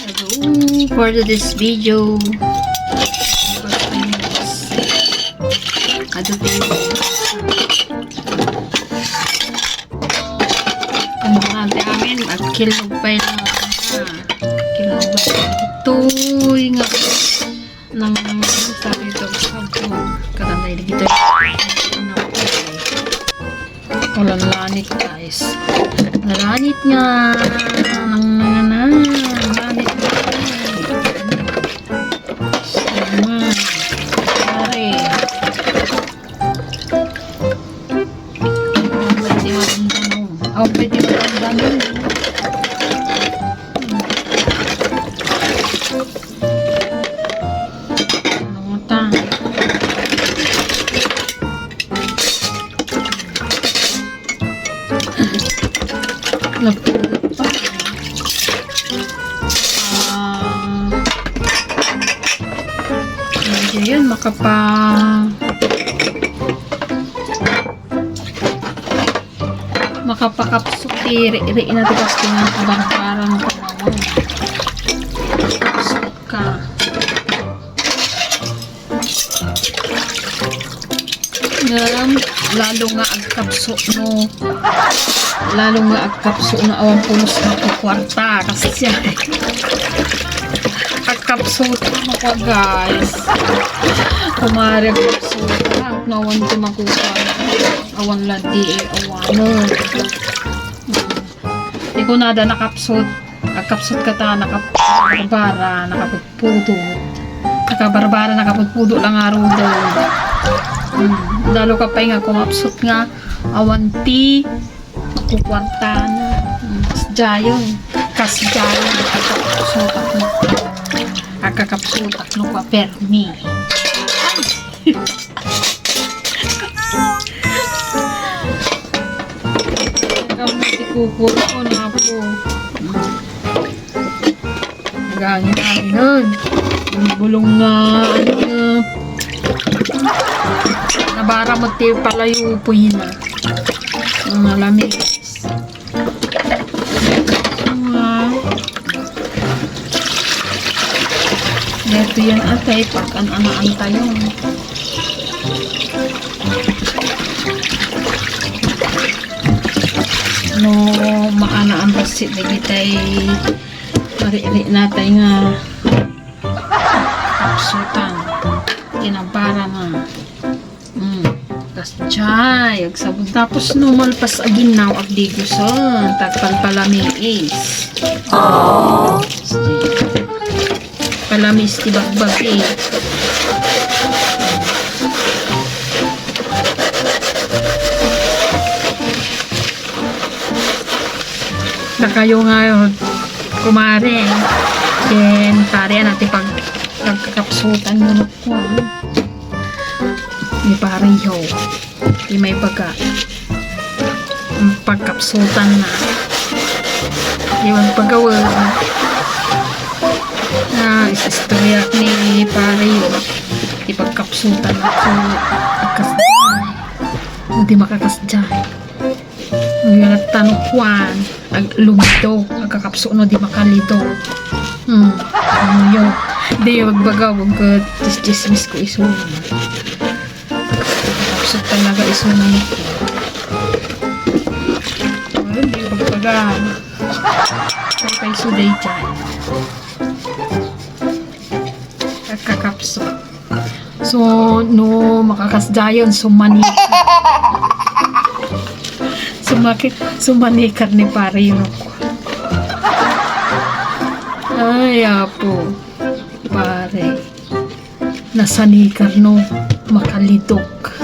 Hello for this video. Ang ate amin at kilog pa yun kilog pa ito nga ng sabi ito katanday dito walang lanit guys lanit nga lanit pwede magandang nangutan lapulot pa medyo yun makapakapsok iri na tigas ko nga kabarang panawag kapsok ka lalo nga agkapsok no awan pulos na kwarta kasi siya agkapsok mo ka guys kumari agkapsok na awan di makuha awan ladi awano di ko nada nakapsot agkapsot ka ta nakabarbara nakapagpudo lang araw daw lalo ka pa nga kumapsot nga awanti makukwarta na kasjayon agkakapsotak no kwa permi kukul ko na po nagangin-angin bulong na nabara mo tayo palayo po yun ang malamig ito yan atay pag an-anaan tayo no maanaan kasi digitay mari-ri natay nga kapsutan tinabara nga kasjay agsabon tapos no malpas aginaw agdiguson takpan palamis palamis tibagbag na kayo ngayon kumare then pare natin pag nagkakapsutan yun ko ni pareho di may baga pagkapsutan na di magpagawa na isistorya ni pareho di pagkapsutan ako agkasdyan hindi makakasdyan yung nagtanukwan lumito agkakapso no di makalito ano yun di magbaga wag chismis ko iso agkakapso talaga iso na ito di magbaga kay suday dyan agkakapso so no makakasdayon sumanikar ni pare yun ako ay apo pare nasanikar no makalitok